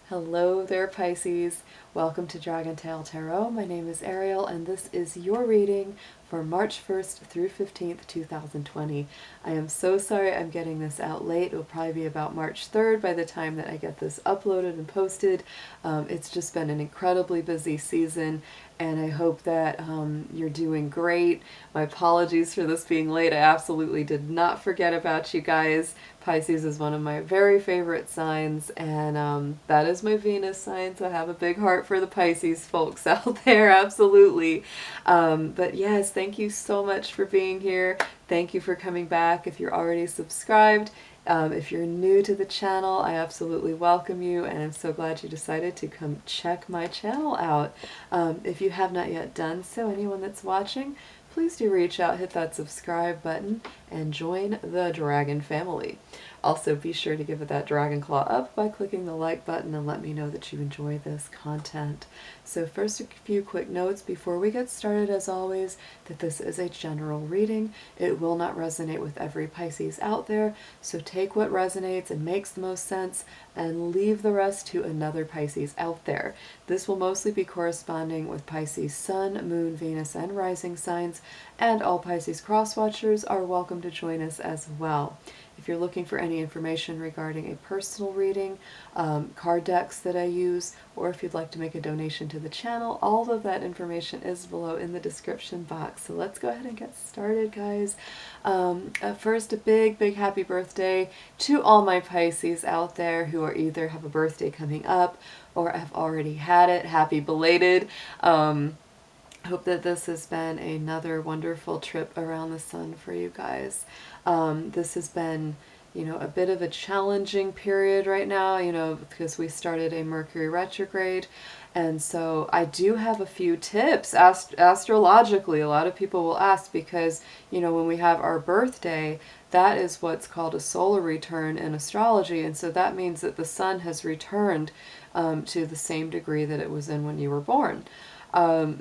Hello there, Pisces. Welcome to DragonTaleTarot. My name is Ariel, and this is your reading for March 1st through 15th, 2020. I am so sorry I'm getting this out late. It will probably be about March 3rd by the time that I get this uploaded and posted. It's just been an incredibly busy season, and I hope that you're doing great. My apologies for this being late. I absolutely did not forget about you guys. Pisces is one of my very favorite signs, and that is my Venus sign, so I have a big heart for the Pisces folks out there, absolutely. But yes, thank you so much for being here. Thank you for coming back. If you're already subscribed, if you're new to the channel, I absolutely welcome you, and I'm so glad you decided to come check my channel out. If you have not yet done so, anyone that's watching, please do reach out, hit that subscribe button, and join the Dragon family. Also, be sure to give it that dragon claw up by clicking the like button and let me know that you enjoy this content. So first, a few quick notes before we get started, as always, that this is a general reading. It will not resonate with every Pisces out there, so take what resonates and makes the most sense and leave the rest to another Pisces out there. This will mostly be corresponding with Pisces Sun, Moon, Venus, and Rising signs, and all Pisces cross-watchers are welcome to join us as well. If you're looking for any information regarding a personal reading, card decks that I use, or if you'd like to make a donation to the channel, all of that information is below in the description box. So let's go ahead and get started, guys. First, a big, big happy birthday to all my Pisces out there who are either have a birthday coming up or have already had it. Happy belated. Hope that this has been another wonderful trip around the sun for you guys. This has been, a bit of a challenging period right now, because we started a Mercury retrograde. And so I do have a few tips astrologically. A lot of people will ask because, when we have our birthday, that is what's called a solar return in astrology. And so that means that the sun has returned to the same degree that it was in when you were born.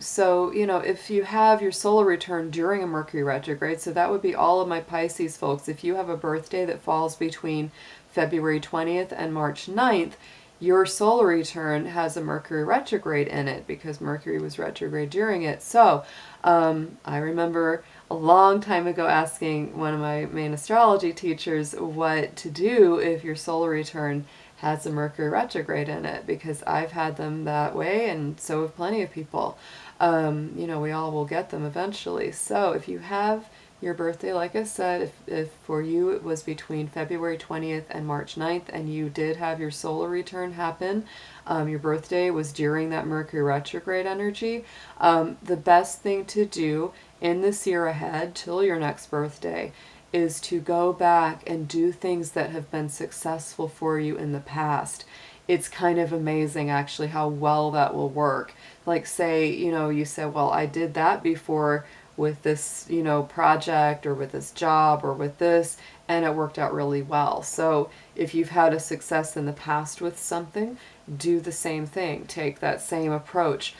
So, if you have your solar return during a Mercury retrograde, so that would be all of my Pisces folks. If you have a birthday that falls between February 20th and March 9th, your solar return has a Mercury retrograde in it because Mercury was retrograde during it. So, I remember a long time ago asking one of my main astrology teachers what to do if your solar return has a Mercury retrograde in it, because I've had them that way, and so have plenty of people. We all will get them eventually. So if you have your birthday, like I said, if for you it was between February 20th and March 9th, and you did have your solar return happen, your birthday was during that Mercury retrograde energy, the best thing to do in this year ahead till your next birthday is to go back and do things that have been successful for you in the past. It's kind of amazing actually how well that will work. Like say, you said, well, I did that before with this, project or with this job or with this, and it worked out really well. So if you've had a success in the past with something, do the same thing. Take that same approach,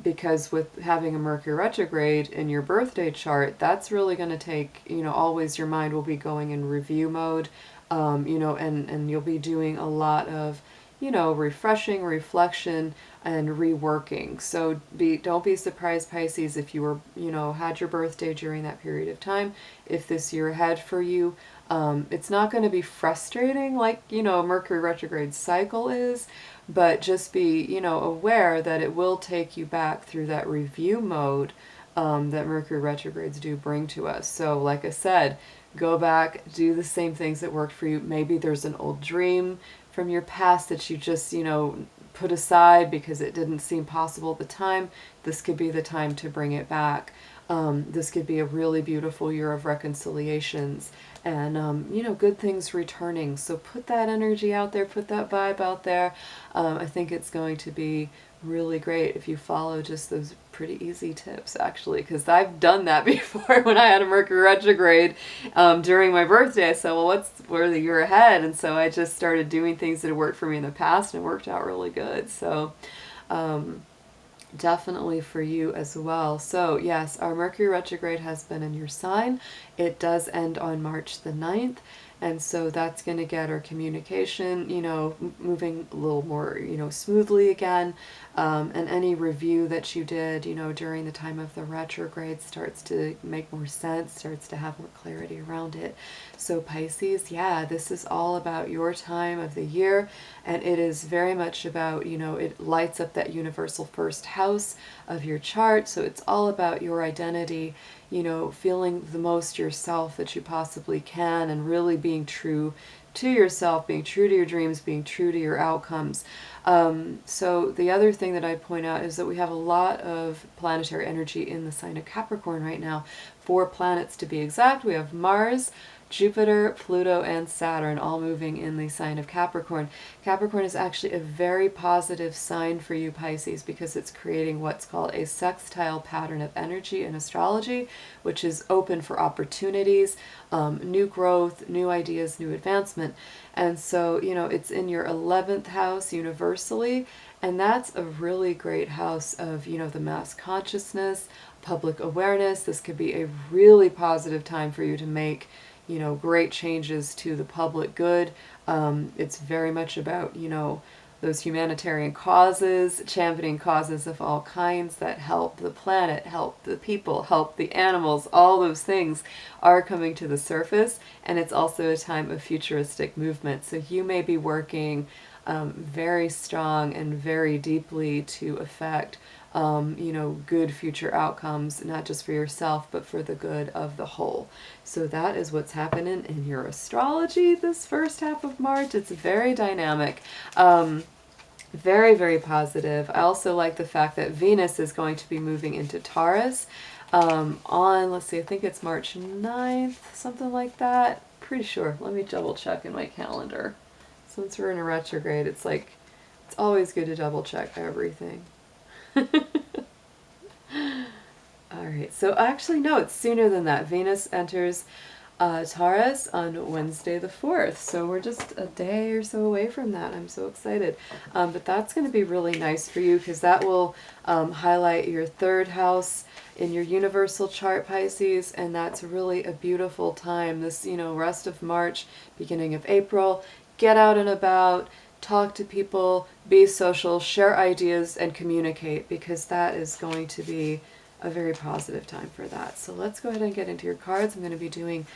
because with having a Mercury retrograde in your birthday chart, that's really going to take, always your mind will be going in review mode, and you'll be doing a lot of, refreshing, reflection, and reworking. So don't be surprised, Pisces, if you were, had your birthday during that period of time. If this year ahead for you, it's not going to be frustrating like, a Mercury retrograde cycle is, but just be, aware that it will take you back through that review mode that Mercury retrogrades do bring to us. So like I said, go back, do the same things that worked for you. Maybe there's an old dream from your past that you just, put aside because it didn't seem possible at the time. This could be the time to bring it back. This could be a really beautiful year of reconciliations and, good things returning. So put that energy out there, put that vibe out there. I think it's going to be really great if you follow just those pretty easy tips, actually, because I've done that before when I had a Mercury retrograde during my birthday. I said, well, we're the year ahead, and so I just started doing things that had worked for me in the past, and it worked out really good. So definitely for you as well. So yes, our Mercury retrograde has been in your sign. It does end on March the 9th. And so that's going to get our communication, you know, moving a little more, you know, smoothly again. And any review that you did, you know, during the time of the retrograde starts to make more sense, starts to have more clarity around it. So Pisces, yeah, this is all about your time of the year, and it is very much about, you know, it lights up that universal first house of your chart. So it's all about your identity, you know, feeling the most yourself that you possibly can, and really being true to yourself, being true to your dreams, being true to your outcomes. So the other thing that I'd point out is that we have a lot of planetary energy in the sign of Capricorn right now. 4 planets to be exact. We have Mars, Jupiter, Pluto, and Saturn all moving in the sign of Capricorn. Capricorn is actually a very positive sign for you, Pisces, because it's creating what's called a sextile pattern of energy in astrology, which is open for opportunities, new growth, new ideas, new advancement. And so, you know, it's in your 11th house universally, and that's a really great house of, you know, the mass consciousness, public awareness. This could be a really positive time for you to make, you know, great changes to the public good. It's very much about, you know, those humanitarian causes, championing causes of all kinds that help the planet, help the people, help the animals. All those things are coming to the surface, and it's also a time of futuristic movement. So you may be working very strong and very deeply to affect you know, good future outcomes, not just for yourself, but for the good of the whole. So that is what's happening in your astrology this first half of March. It's very dynamic. Very, very positive. I also like the fact that Venus is going to be moving into Taurus on, let's see, I think it's March 9th, something like that. Pretty sure. Let me double check in my calendar. Since we're in a retrograde, it's like, it's always good to double check everything. Alright, so actually no, it's sooner than that. Venus enters Taurus on Wednesday the 4th, so we're just a day or so away from that. I'm so excited. But that's going to be really nice for you, because that will highlight your 3rd house in your universal chart, Pisces, and that's really a beautiful time. This, you know, rest of March, beginning of April, get out and about, talk to people, be social, share ideas, and communicate, because that is going to be a very positive time for that. So let's go ahead and get into your cards. I'm going to be doing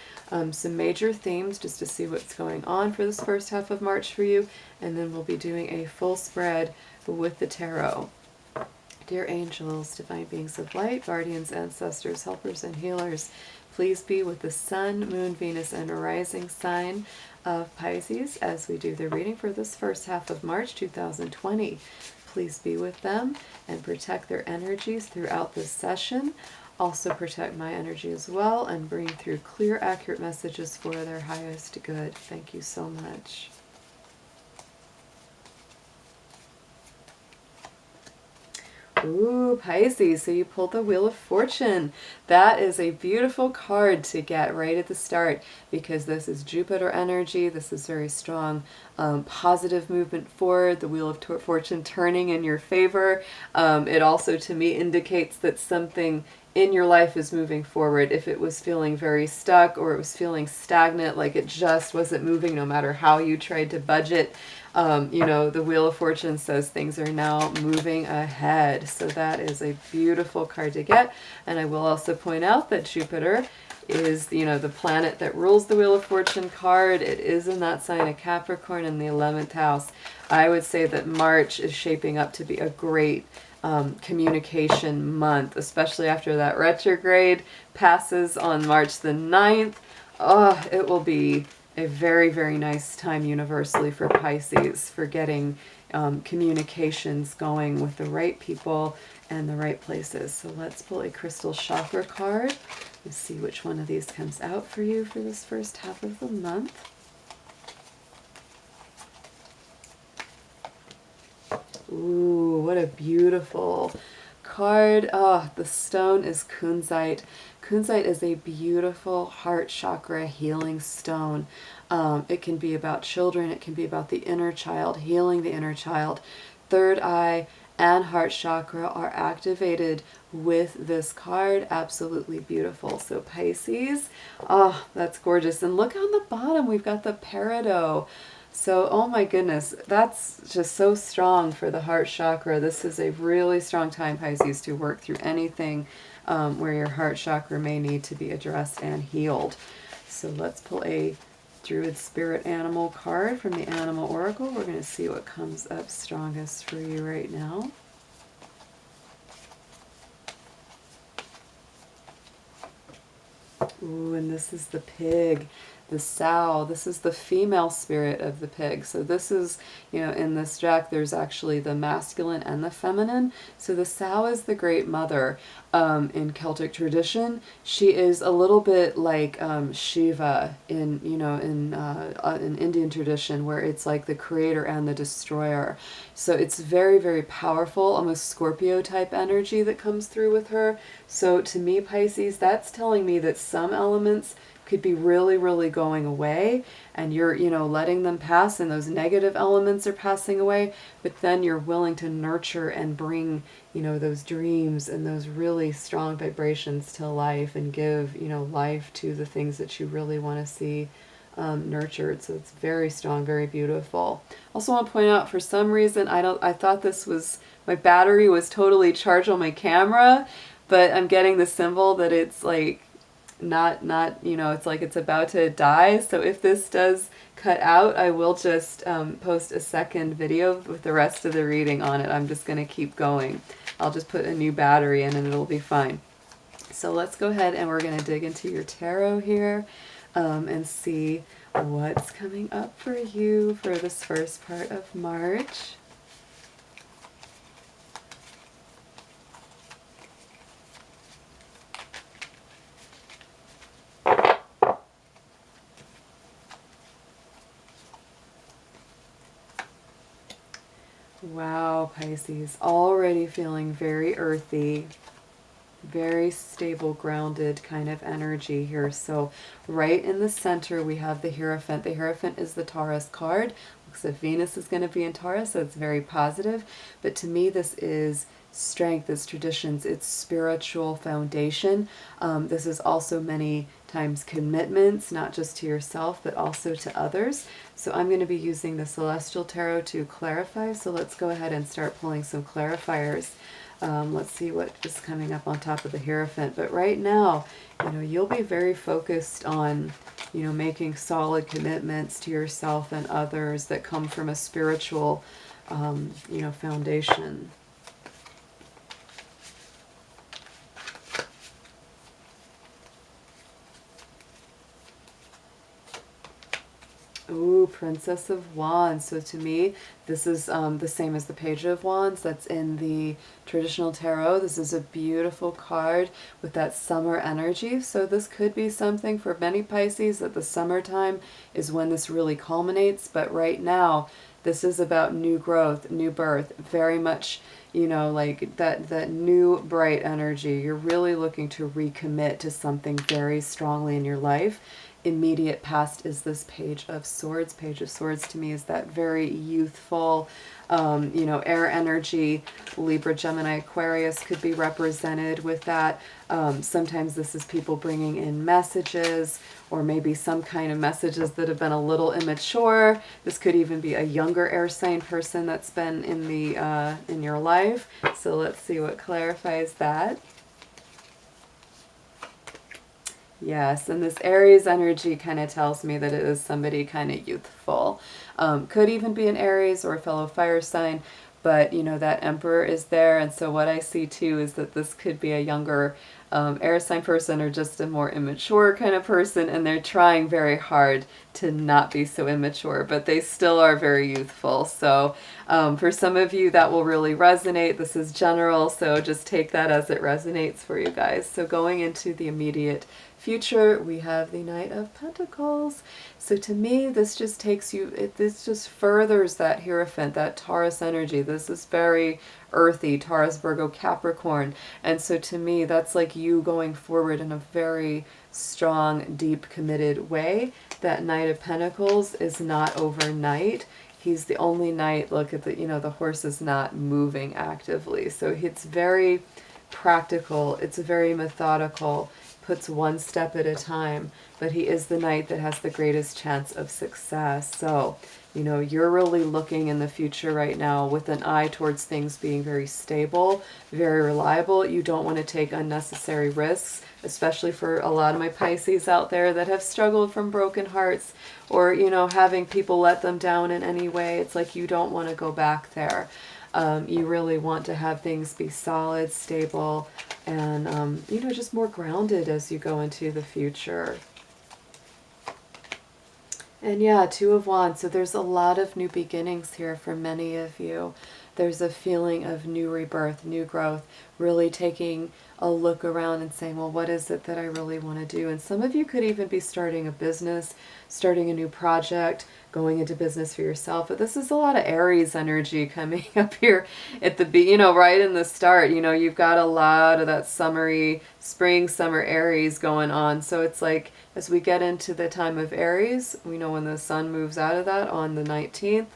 some major themes just to see what's going on for this first half of March for you, and then we'll be doing a full spread with the tarot. Dear angels, divine beings of light, guardians, ancestors, helpers, and healers, please be with the sun, moon, Venus, and rising sign of Pisces as we do the reading for this first half of March 2020. Please be with them and protect their energies throughout this session. Also protect my energy as well, and bring through clear, accurate messages for their highest good. Thank you so much. Ooh, Pisces, so you pulled the Wheel of Fortune. That is a beautiful card to get right at the start, because this is Jupiter energy. This is very strong, positive movement forward, the Wheel of Fortune turning in your favor. It also, to me, indicates that something in your life is moving forward. If it was feeling very stuck, or it was feeling stagnant, like it just wasn't moving no matter how you tried to budget, you know, the Wheel of Fortune says things are now moving ahead. So that is a beautiful card to get. And I will also point out that Jupiter is, you know, the planet that rules the Wheel of Fortune card. It is in that sign of Capricorn in the 11th house. I would say that March is shaping up to be a great communication month, especially after that retrograde passes on March the 9th. Oh, it will be a very, very nice time universally for Pisces, for getting communications going with the right people and the right places. So let's pull a crystal chakra card and see which one of these comes out for you for this first half of the month. Ooh, what a beautiful card. Oh, the stone is kunzite. Kunzite is a beautiful heart chakra healing stone. It can be about children. It can be about the inner child, healing the inner child, third eye, and heart chakra are activated with this card. Absolutely beautiful. So Pisces, oh, that's gorgeous. And look on the bottom, we've got the peridot. So, oh my goodness, that's just so strong for the heart chakra. This is a really strong time, Pisces, to work through anything where your heart chakra may need to be addressed and healed. So let's pull a Druid Spirit Animal card from the Animal Oracle. We're going to see what comes up strongest for you right now. Ooh, and this is the pig, the sow. This is the female spirit of the pig. So this is, you know, in this deck, there's actually the masculine and the feminine. So the sow is the great mother. In Celtic tradition, she is a little bit like Shiva in, you know, in Indian tradition, where it's like the creator and the destroyer. So it's very, very powerful, almost Scorpio type energy that comes through with her. So to me, Pisces, that's telling me that some elements could be really, really going away, and you're, you know, letting them pass, and those negative elements are passing away, but then you're willing to nurture and bring, you know, those dreams and those really strong vibrations to life, and give, you know, life to the things that you really want to see nurtured. So it's very strong, very beautiful. Also want to point out, for some reason, I thought this was, my battery was totally charged on my camera, but I'm getting the symbol that it's like not, you know, it's like it's about to die. So if this does cut out, I will just post a second video with the rest of the reading on it. I'm just going to keep going. I'll just put a new battery in and it'll be fine. So let's go ahead and we're going to dig into your tarot here and see what's coming up for you for this first part of March. Wow, Pisces, already feeling very earthy, very stable, grounded kind of energy here. So right in the center, we have the Hierophant. The Hierophant is the Taurus card. Looks like Venus is going to be in Taurus, so it's very positive. But to me, this is strength, it's traditions, it's spiritual foundation. This is also many times commitments, not just to yourself, but also to others. So I'm going to be using the Celestial Tarot to clarify. So let's go ahead and start pulling some clarifiers. Let's see what is coming up on top of the Hierophant. But right now, you know, you'll be very focused on, you know, making solid commitments to yourself and others that come from a spiritual, you know, foundation. Ooh, Princess of Wands. So to me, this is the same as the Page of Wands that's in the traditional tarot. This is a beautiful card with that summer energy. So this could be something for many Pisces, that the summertime is when this really culminates. But right now, this is about new growth, new birth, very much, you know, like that new bright energy. You're really looking to recommit to something very strongly in your life. Immediate past is this Page of Swords. Page of Swords to me is that very youthful, you know, air energy. Libra, Gemini, Aquarius could be represented with that. Sometimes this is people bringing in messages, or maybe some kind of messages that have been a little immature. This could even be a younger air sign person that's been in the in your life. So let's see what clarifies that. Yes, and this Aries energy kind of tells me that it is somebody kind of youthful. Could even be an Aries or a fellow fire sign, but you know, that Emperor is there, and so what I see too is that this could be a younger air sign person, or just a more immature kind of person, and they're trying very hard to not be so immature, but they still are very youthful. So for some of you that will really resonate. This is general, so just take that as it resonates for you guys. So going into the immediate future, we have the Knight of Pentacles. So to me, this just takes you, this just furthers that Hierophant, that Taurus energy. This is very earthy, Taurus, Virgo, Capricorn. And so to me, that's like you going forward in a very strong, deep, committed way. That Knight of Pentacles is not overnight. He's the only knight, look at the, the horse is not moving actively. So it's very practical, it's very methodical, puts one step at a time, but he is the knight that has the greatest chance of success. So, you're really looking in the future right now with an eye towards things being very stable, very reliable. You don't want to take unnecessary risks, especially for a lot of my Pisces out there that have struggled from broken hearts, or, having people let them down in any way. It's like you don't want to go back there. You really want to have things be solid, stable, and, just more grounded as you go into the future. And yeah, Two of Wands. So there's a lot of new beginnings here for many of you. There's a feeling of new rebirth, new growth, really taking a look around and saying, well, what is it that I really want to do? And some of you could even be starting a business, starting a new project, going into business for yourself. But this is a lot of Aries energy coming up here at the, right in the start. You've got a lot of that summery, spring, summer Aries going on. So it's like, as we get into the time of Aries, we know when the sun moves out of that on the 19th,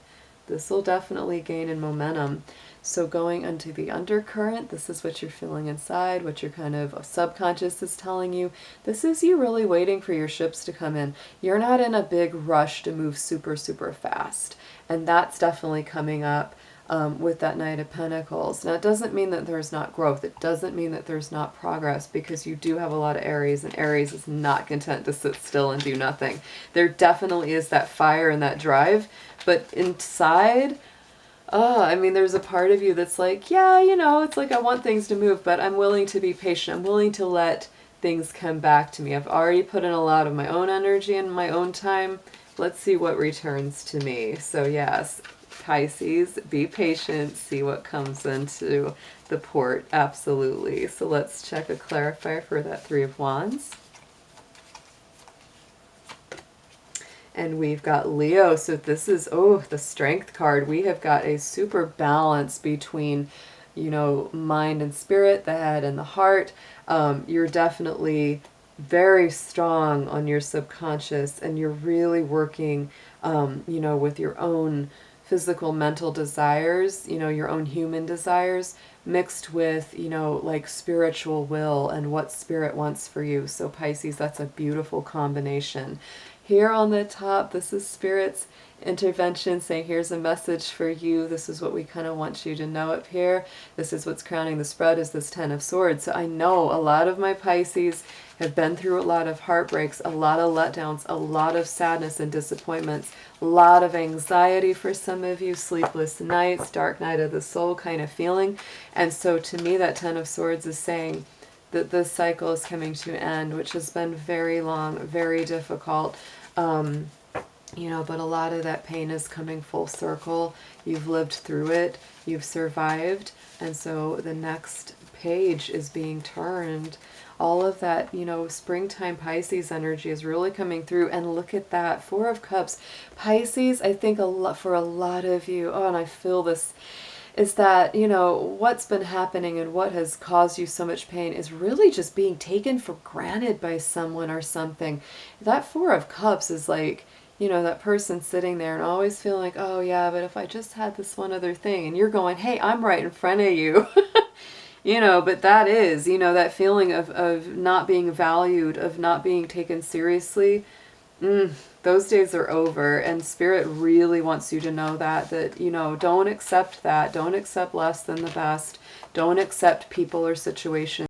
this will definitely gain in momentum. So going into the undercurrent, this is what you're feeling inside, what your kind of subconscious is telling you. This is you really waiting for your ships to come in. You're not in a big rush to move super, super fast. And that's definitely coming up with that Knight of Pentacles. Now, it doesn't mean that there's not growth. It doesn't mean that there's not progress, because you do have a lot of Aries, and Aries is not content to sit still and do nothing. There definitely is that fire and that drive, but inside, there's a part of you that's like, yeah, it's like I want things to move, but I'm willing to be patient. I'm willing to let things come back to me. I've already put in a lot of my own energy and my own time. Let's see what returns to me. So yes, Pisces, be patient, see what comes into the port. Absolutely. So let's check a clarifier for that Three of Wands. And we've got Leo. So this is, the Strength card. We have got a super balance between, mind and spirit, the head and the heart. You're definitely very strong on your subconscious, and you're really working, with your own physical, mental desires, your own human desires, mixed with, like spiritual will and what spirit wants for you. So Pisces, that's a beautiful combination. Here on the top, this is Spirit's intervention saying, here's a message for you. This is what we kind of want you to know up here. This is what's crowning the spread, is this Ten of Swords. So I know a lot of my Pisces have been through a lot of heartbreaks, a lot of letdowns, a lot of sadness and disappointments, a lot of anxiety for some of you, sleepless nights, dark night of the soul kind of feeling. And so to me, that Ten of Swords is saying that this cycle is coming to an end, which has been very long, very difficult. But a lot of that pain is coming full circle. You've lived through it, you've survived, and so the next page is being turned. All of that, springtime Pisces energy is really coming through. And look at that, Four of Cups. Pisces, I think for a lot of you, and I feel this, is that, what's been happening and what has caused you so much pain is really just being taken for granted by someone or something. That Four of Cups is like, that person sitting there and always feeling like, oh yeah, but if I just had this one other thing, and you're going, hey, I'm right in front of you. But that is, that feeling of not being valued, of not being taken seriously. Those days are over, and Spirit really wants you to know that, don't accept that. Don't accept less than the best. Don't accept people or situations